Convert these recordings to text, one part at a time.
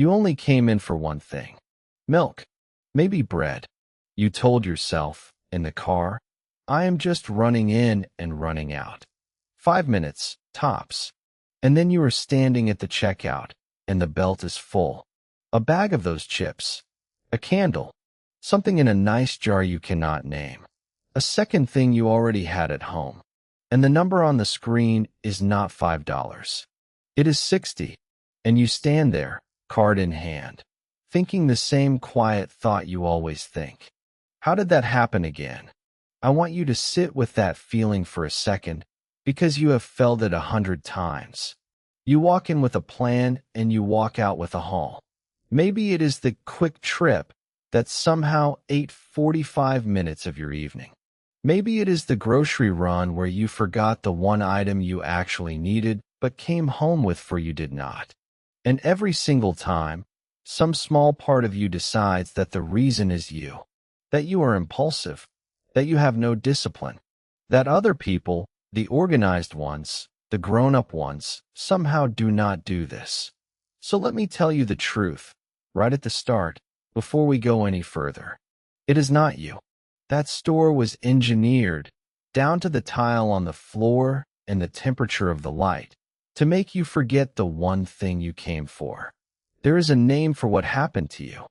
You only came in for one thing. Milk. Maybe bread. You told yourself, in the car, I am just running in and running out. 5 minutes, tops. And then you are standing at the checkout, and the belt is full. A bag of those chips. A candle. Something in a nice jar you cannot name. A second thing you already had at home. And the number on the screen is not $5. It is 60. And you stand there, card in hand, thinking the same quiet thought you always think. How did that happen again? I want you to sit with that feeling for a second, because you have felt it 100 times. You walk in with a plan and you walk out with a haul. Maybe it is the quick trip that somehow ate 45 minutes of your evening. Maybe it is the grocery run where you forgot the one item you actually needed but came home with for you did not. And every single time, some small part of you decides that the reason is you, that you are impulsive, that you have no discipline, that other people, the organized ones, the grown-up ones, somehow do not do this. So let me tell you the truth, right at the start, before we go any further. It is not you. That store was engineered, down to the tile on the floor and the temperature of the light, to make you forget the one thing you came for. There is a name for what happened to you.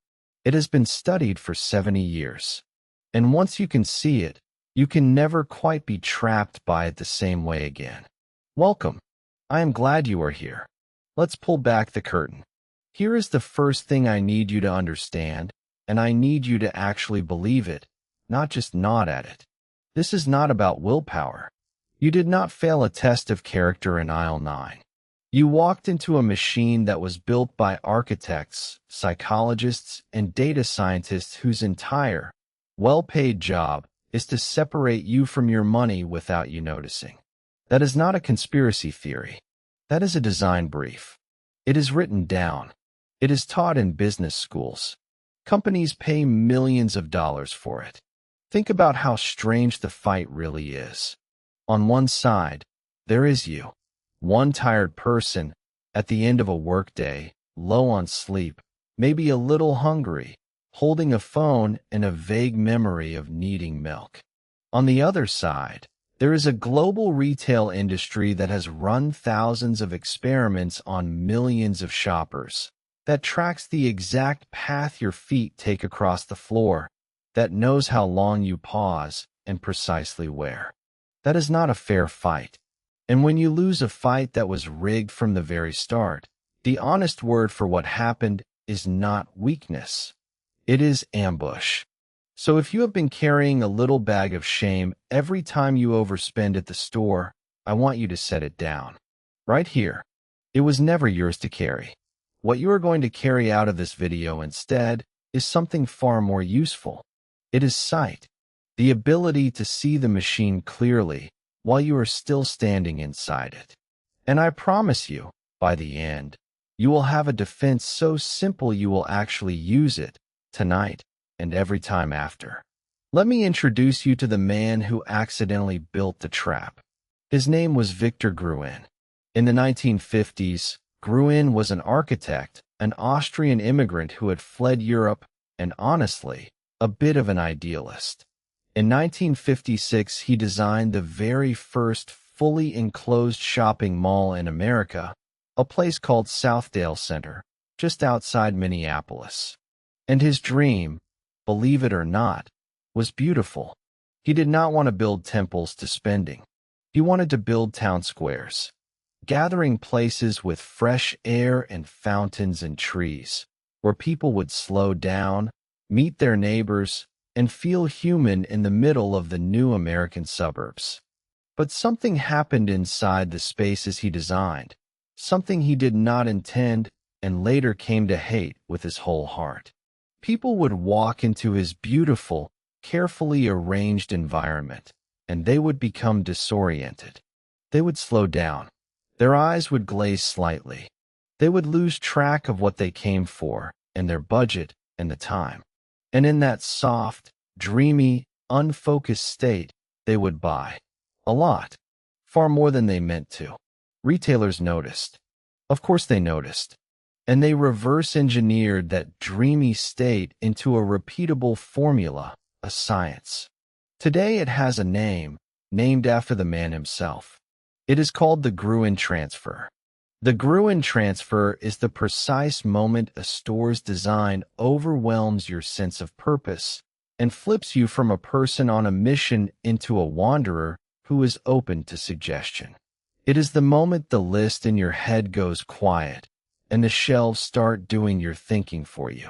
It has been studied for 70 years. And once you can see it, you can never quite be trapped by it the same way again. Welcome. I am glad you are here. Let's pull back the curtain. Here is the first thing I need you to understand, and I need you to actually believe it, not just nod at it. This is not about willpower. You did not fail a test of character in aisle 9. You walked into a machine that was built by architects, psychologists, and data scientists whose entire, well-paid job is to separate you from your money without you noticing. That is not a conspiracy theory. That is a design brief. It is written down. It is taught in business schools. Companies pay millions of dollars for it. Think about how strange the fight really is. On one side, there is you, one tired person, at the end of a workday, low on sleep, maybe a little hungry, holding a phone and a vague memory of needing milk. On the other side, there is a global retail industry that has run thousands of experiments on millions of shoppers, that tracks the exact path your feet take across the floor, that knows how long you pause and precisely where. That is not a fair fight. And when you lose a fight that was rigged from the very start, the honest word for what happened is not weakness. It is ambush. So if you have been carrying a little bag of shame every time you overspend at the store, I want you to set it down. Right here. It was never yours to carry. What you are going to carry out of this video instead is something far more useful. It is sight. The ability to see the machine clearly while you are still standing inside it. And I promise you, by the end, you will have a defense so simple you will actually use it, tonight and every time after. Let me introduce you to the man who accidentally built the trap. His name was Victor Gruen. In the 1950s, Gruen was an architect, an Austrian immigrant who had fled Europe, and honestly, a bit of an idealist. In 1956, he designed the very first fully enclosed shopping mall in America, a place called Southdale Center, just outside Minneapolis. And his dream, believe it or not, was beautiful. He did not want to build temples to spending. He wanted to build town squares, gathering places with fresh air and fountains and trees, where people would slow down, meet their neighbors, and feel human in the middle of the new American suburbs. But something happened inside the spaces he designed, something he did not intend and later came to hate with his whole heart. People would walk into his beautiful, carefully arranged environment, and they would become disoriented. They would slow down. Their eyes would glaze slightly. They would lose track of what they came for and their budget and the time. And in that soft, dreamy, unfocused state, they would buy. A lot. Far more than they meant to. Retailers noticed. Of course they noticed. and they reverse-engineered that dreamy state into a repeatable formula, a science. Today it has a name, named after the man himself. It is called the Gruen Transfer. The Gruen Transfer is the precise moment a store's design overwhelms your sense of purpose and flips you from a person on a mission into a wanderer who is open to suggestion. It is the moment the list in your head goes quiet and the shelves start doing your thinking for you.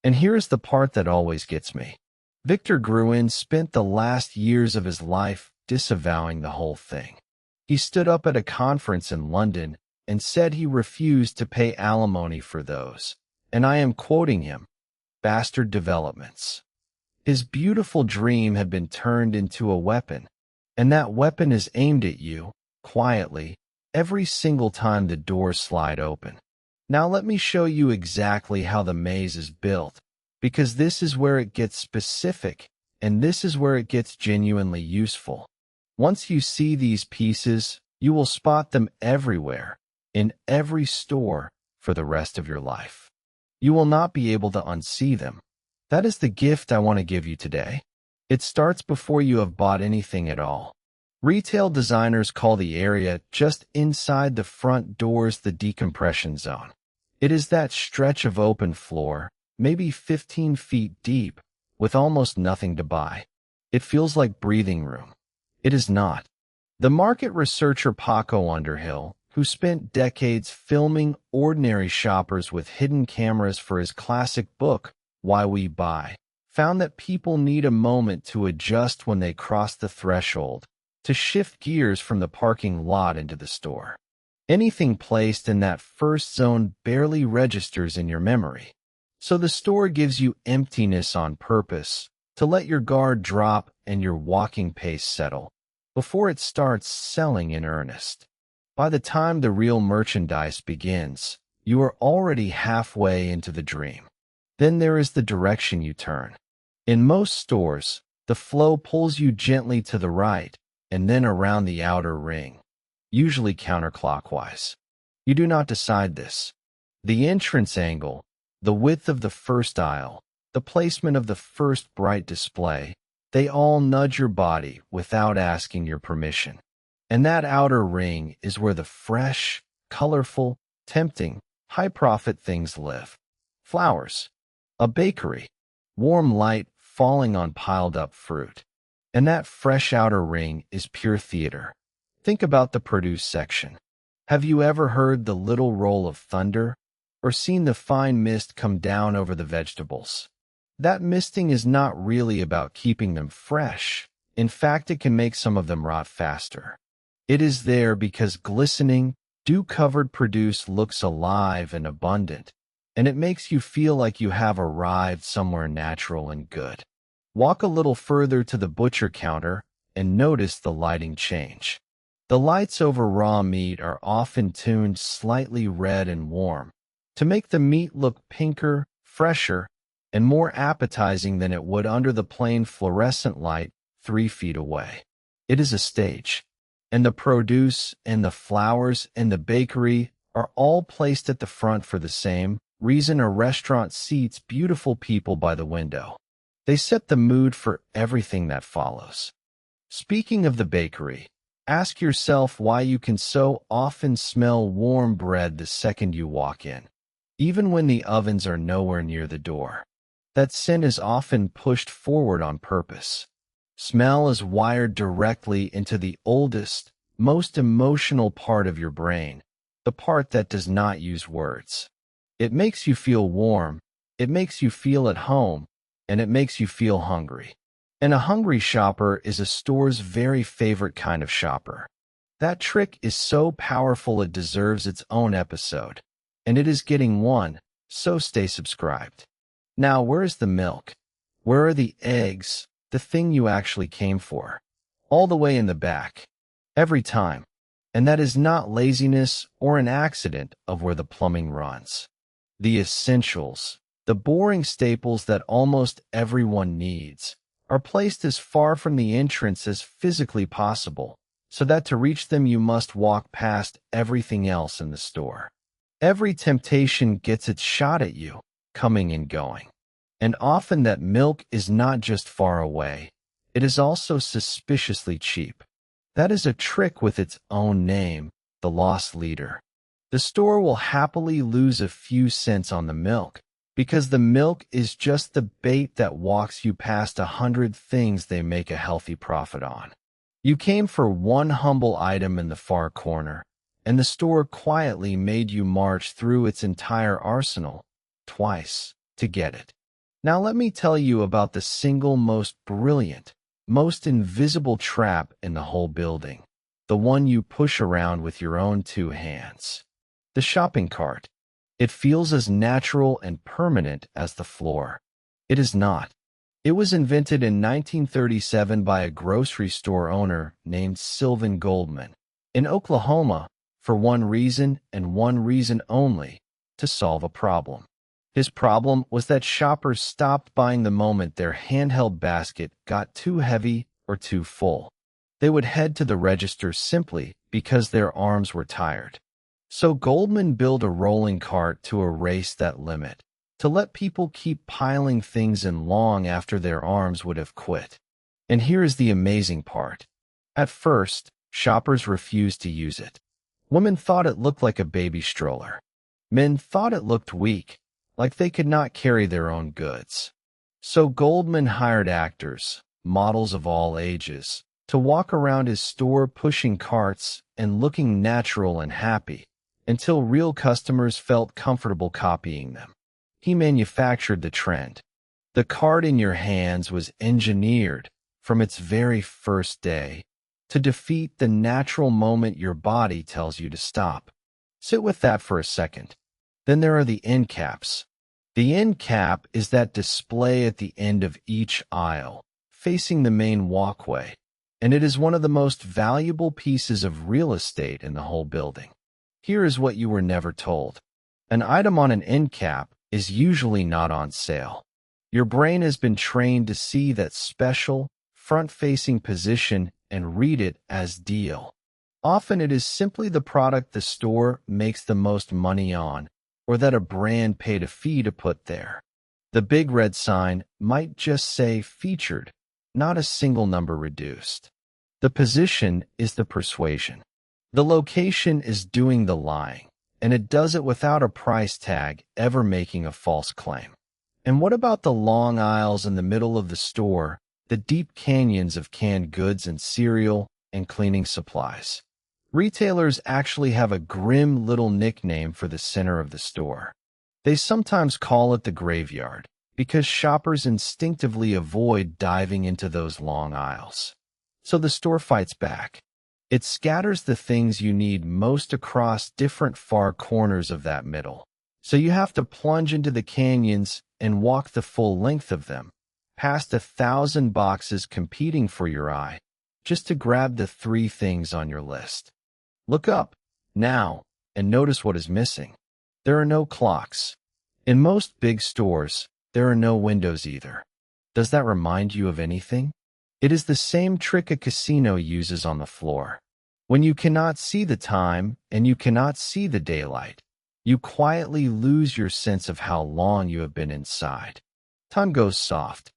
And here's the part that always gets me. Victor Gruen spent the last years of his life disavowing the whole thing. He stood up at a conference in London and said he refused to pay alimony for those, and I am quoting him, bastard developments. His beautiful dream had been turned into a weapon, and that weapon is aimed at you, quietly, every single time the doors slide open. Now let me show you exactly how the maze is built, because this is where it gets specific, and this is where it gets genuinely useful. Once you see these pieces, you will spot them everywhere, in every store, for the rest of your life. You will not be able to unsee them. That is the gift I want to give you today. It starts before you have bought anything at all. Retail designers call the area just inside the front doors the decompression zone. It is that stretch of open floor, maybe 15 feet deep, with almost nothing to buy. It feels like breathing room. It is not. The market researcher Paco Underhill, who spent decades filming ordinary shoppers with hidden cameras for his classic book, Why We Buy, found that people need a moment to adjust when they cross the threshold, to shift gears from the parking lot into the store. Anything placed in that first zone barely registers in your memory. So the store gives you emptiness on purpose, to let your guard drop and your walking pace settle, before it starts selling in earnest. By the time the real merchandise begins, you are already halfway into the dream. Then there is the direction you turn. In most stores, the flow pulls you gently to the right and then around the outer ring, usually counterclockwise. You do not decide this. The entrance angle, the width of the first aisle, the placement of the first bright display, they all nudge your body without asking your permission. And that outer ring is where the fresh, colorful, tempting, high-profit things live. Flowers, a bakery, warm light falling on piled-up fruit. And that fresh outer ring is pure theater. Think about the produce section. Have you ever heard the little roll of thunder, or seen the fine mist come down over the vegetables? That misting is not really about keeping them fresh. In fact, it can make some of them rot faster. It is there because glistening, dew-covered produce looks alive and abundant, and it makes you feel like you have arrived somewhere natural and good. Walk a little further to the butcher counter and notice the lighting change. The lights over raw meat are often tuned slightly red and warm, to make the meat look pinker, fresher, and more appetizing than it would under the plain fluorescent light 3 feet away. It is a stage, and the produce and the flowers and the bakery are all placed at the front for the same reason a restaurant seats beautiful people by the window. They set the mood for everything that follows. Speaking of the bakery, ask yourself why you can so often smell warm bread the second you walk in, even when the ovens are nowhere near the door. That scent is often pushed forward on purpose. Smell is wired directly into the oldest, most emotional part of your brain, the part that does not use words. It makes you feel warm, it makes you feel at home, and it makes you feel hungry. And a hungry shopper is a store's very favorite kind of shopper. That trick is so powerful it deserves its own episode. And it is getting one, so stay subscribed. Now, where is the milk? Where are the eggs, the thing you actually came for? All the way in the back. Every time. And that is not laziness or an accident of where the plumbing runs. The essentials, the boring staples that almost everyone needs, are placed as far from the entrance as physically possible, so that to reach them you must walk past everything else in the store. Every temptation gets its shot at you, coming and going. And often that milk is not just far away, it is also suspiciously cheap. That is a trick with its own name, the loss leader. The store will happily lose a few cents on the milk, because the milk is just the bait that walks you past 100 things they make a healthy profit on. You came for one humble item in the far corner, and the store quietly made you march through its entire arsenal, twice, to get it. Now let me tell you about the single most brilliant, most invisible trap in the whole building, the one you push around with your own two hands. The shopping cart. It feels as natural and permanent as the floor. It is not. It was invented in 1937 by a grocery store owner named Sylvan Goldman in Oklahoma for one reason and one reason only, to solve a problem. His problem was that shoppers stopped buying the moment their handheld basket got too heavy or too full. They would head to the register simply because their arms were tired. So Goldman built a rolling cart to erase that limit, to let people keep piling things in long after their arms would have quit. And here is the amazing part. At first, shoppers refused to use it. Women thought it looked like a baby stroller. Men thought it looked weak, like they could not carry their own goods. So Goldman hired actors, models of all ages, to walk around his store pushing carts and looking natural and happy, until real customers felt comfortable copying them. He manufactured the trend. The cart in your hands was engineered, from its very first day, to defeat the natural moment your body tells you to stop. Sit with that for a second. Then there are the end caps. The end cap is that display at the end of each aisle, facing the main walkway, and it is one of the most valuable pieces of real estate in the whole building. Here is what you were never told. An item on an end cap is usually not on sale. Your brain has been trained to see that special, front-facing position and read it as deal. Often it is simply the product the store makes the most money on, or that a brand paid a fee to put there. The big red sign might just say featured, not a single number reduced. The position is the persuasion. The location is doing the lying, and it does it without a price tag ever making a false claim. And what about the long aisles in the middle of the store, the deep canyons of canned goods and cereal and cleaning supplies? Retailers actually have a grim little nickname for the center of the store. They sometimes call it the graveyard, because shoppers instinctively avoid diving into those long aisles. So the store fights back. It scatters the things you need most across different far corners of that middle. So you have to plunge into the canyons and walk the full length of them, past 1,000 boxes competing for your eye, just to grab the 3 things on your list. Look up, now, and notice what is missing. There are no clocks. In most big stores, there are no windows either. Does that remind you of anything? It is the same trick a casino uses on the floor. When you cannot see the time and you cannot see the daylight, you quietly lose your sense of how long you have been inside. Time goes soft,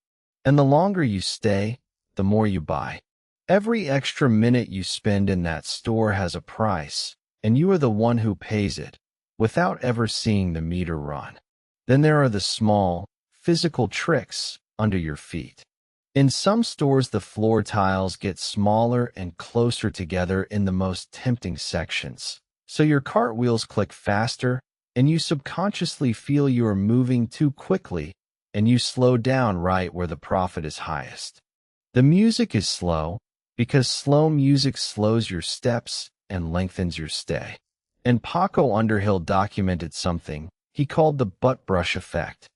and the longer you stay, the more you buy. Every extra minute you spend in that store has a price, and you are the one who pays it, without ever seeing the meter run. Then there are the small, physical tricks under your feet. In some stores, the floor tiles get smaller and closer together in the most tempting sections, so your cartwheels click faster, and you subconsciously feel you are moving too quickly, and you slow down right where the profit is highest. The music is slow, because slow music slows your steps and lengthens your stay. And Paco Underhill documented something he called the butt brush effect.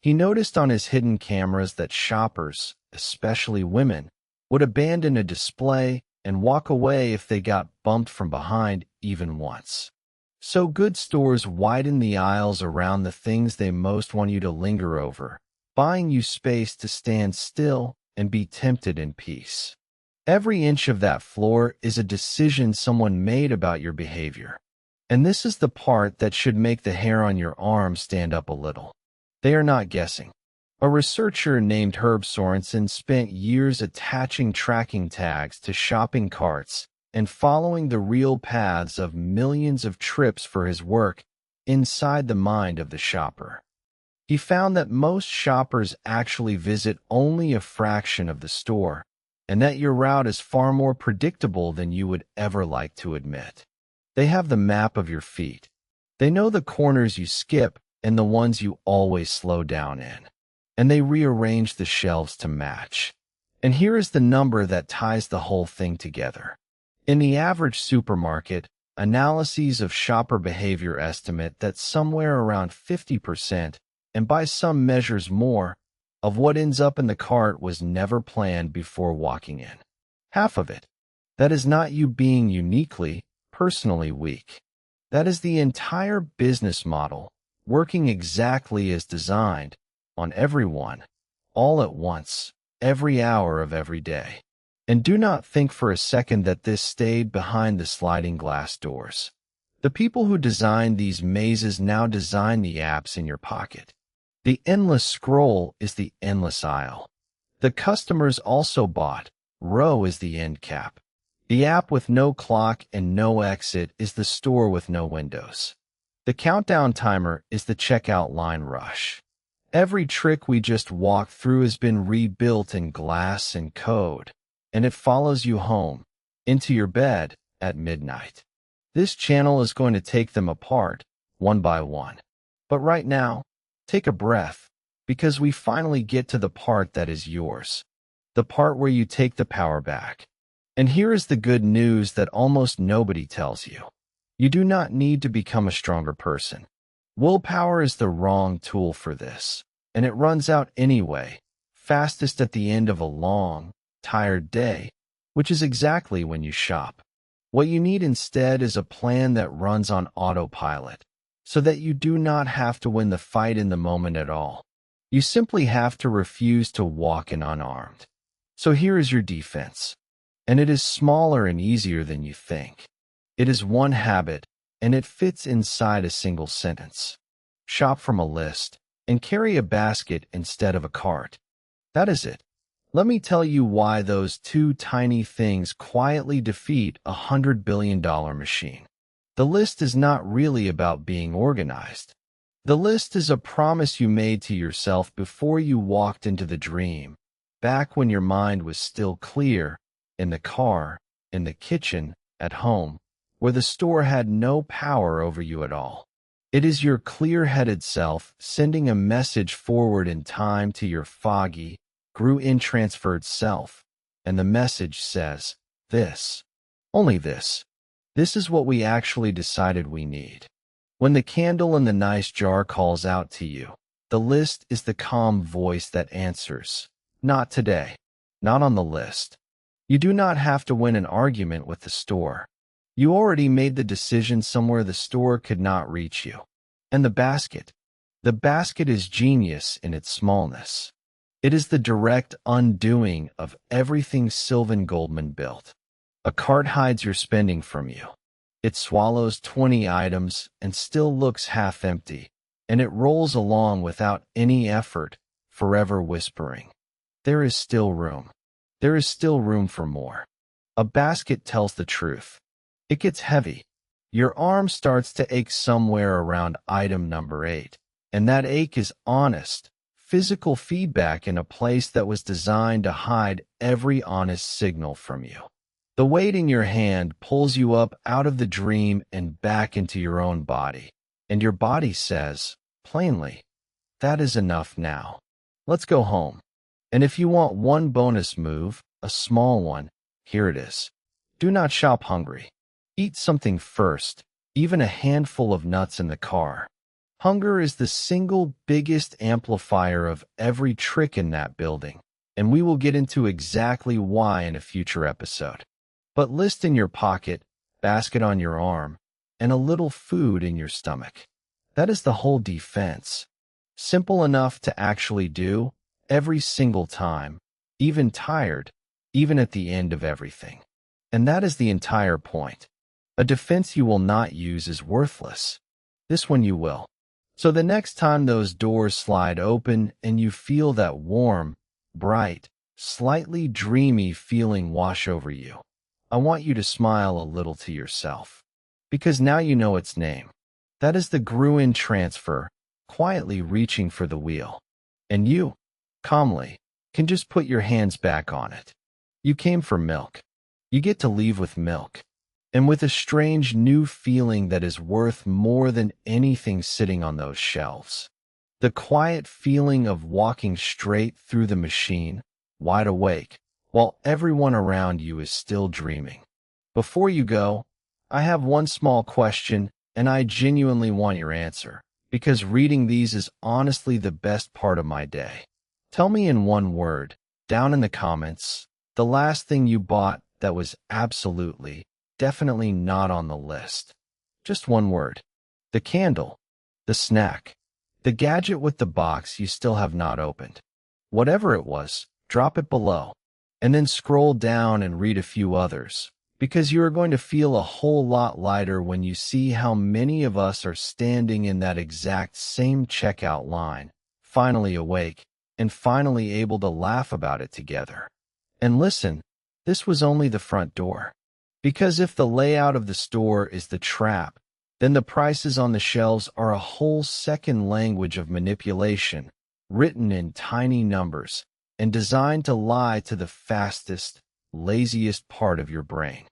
He noticed on his hidden cameras that shoppers, especially women, would abandon a display and walk away if they got bumped from behind even once. So good stores widen the aisles around the things they most want you to linger over, buying you space to stand still and be tempted in peace. Every inch of that floor is a decision someone made about your behavior. And this is the part that should make the hair on your arm stand up a little. They are not guessing. A researcher named Herb Sorensen spent years attaching tracking tags to shopping carts and following the real paths of millions of trips for his work inside the mind of the shopper. He found that most shoppers actually visit only a fraction of the store, and that your route is far more predictable than you would ever like to admit. They have the map of your feet. They know the corners you skip and the ones you always slow down in. And they rearrange the shelves to match. And here is the number that ties the whole thing together. In the average supermarket, analyses of shopper behavior estimate that somewhere around 50%, and by some measures more, of what ends up in the cart was never planned before walking in. Half of it. That is not you being uniquely, personally weak. That is the entire business model, working exactly as designed, on everyone, all at once, every hour of every day. And do not think for a second that this stayed behind the sliding glass doors. The people who designed these mazes now design the apps in your pocket. The endless scroll is the endless aisle. The customers also bought. Row is the end cap. The app with no clock and no exit is the store with no windows. The countdown timer is the checkout line rush. Every trick we just walked through has been rebuilt in glass and code, and it follows you home, into your bed, at midnight. This channel is going to take them apart, one by one. But right now, take a breath, because we finally get to the part that is yours. The part where you take the power back. And here is the good news that almost nobody tells you. You do not need to become a stronger person. Willpower is the wrong tool for this, and it runs out anyway, fastest at the end of a long, tired day, which is exactly when you shop. What you need instead is a plan that runs on autopilot, so that you do not have to win the fight in the moment at all. You simply have to refuse to walk in unarmed. So here is your defense, and it is smaller and easier than you think. It is one habit, and it fits inside a single sentence. Shop from a list, and carry a basket instead of a cart. That is it. Let me tell you why those two tiny things quietly defeat a $100 billion machine. The list is not really about being organized. The list is a promise you made to yourself before you walked into the dream, back when your mind was still clear, in the car, in the kitchen, at home, where the store had no power over you at all. It is your clear-headed self sending a message forward in time to your foggy, Gruen transferred self, and the message says, this, only this. This is what we actually decided we need. When the candle in the nice jar calls out to you, the list is the calm voice that answers, not today, not on the list. You do not have to win an argument with the store. You already made the decision somewhere the store could not reach you. And the basket is genius in its smallness. It is the direct undoing of everything Sylvan Goldman built. A cart hides your spending from you. It swallows 20 items and still looks half empty, and it rolls along without any effort, forever whispering, there is still room. There is still room for more. A basket tells the truth. It gets heavy. Your arm starts to ache somewhere around item number 8, and that ache is honest, physical feedback in a place that was designed to hide every honest signal from you. The weight in your hand pulls you up out of the dream and back into your own body, and your body says, plainly, that is enough now. Let's go home. And if you want one bonus move, a small one, here it is. Do not shop hungry. Eat something first, even a handful of nuts in the car. Hunger is the single biggest amplifier of every trick in that building, and we will get into exactly why in a future episode. But list in your pocket, basket on your arm, and a little food in your stomach. That is the whole defense. Simple enough to actually do, every single time, even tired, even at the end of everything. And that is the entire point. A defense you will not use is worthless. This one you will. So the next time those doors slide open and you feel that warm, bright, slightly dreamy feeling wash over you, I want you to smile a little to yourself. Because now you know its name. That is the Gruen Transfer, quietly reaching for the wheel. And you, calmly, can just put your hands back on it. You came for milk. You get to leave with milk. And with a strange new feeling that is worth more than anything sitting on those shelves. The quiet feeling of walking straight through the machine, wide awake, while everyone around you is still dreaming. Before you go, I have one small question, and I genuinely want your answer, because reading these is honestly the best part of my day. Tell me in one word, down in the comments, the last thing you bought that was absolutely, definitely not on the list. Just one word. The candle, the snack, the gadget with the box you still have not opened. Whatever it was, drop it below, and then scroll down and read a few others, because you are going to feel a whole lot lighter when you see how many of us are standing in that exact same checkout line, finally awake, and finally able to laugh about it together. And listen, this was only the front door. Because if the layout of the store is the trap, then the prices on the shelves are a whole second language of manipulation, written in tiny numbers, and designed to lie to the fastest, laziest part of your brain.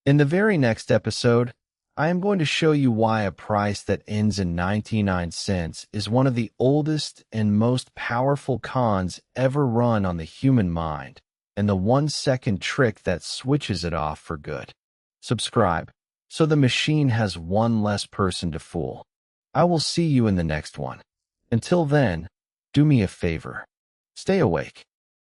In the very next episode, I am going to show you why a price that ends in 99 cents is one of the oldest and most powerful cons ever run on the human mind, and the 1-second trick that switches it off for good. Subscribe, so the machine has one less person to fool. I will see you in the next one. Until then, do me a favor. Stay awake.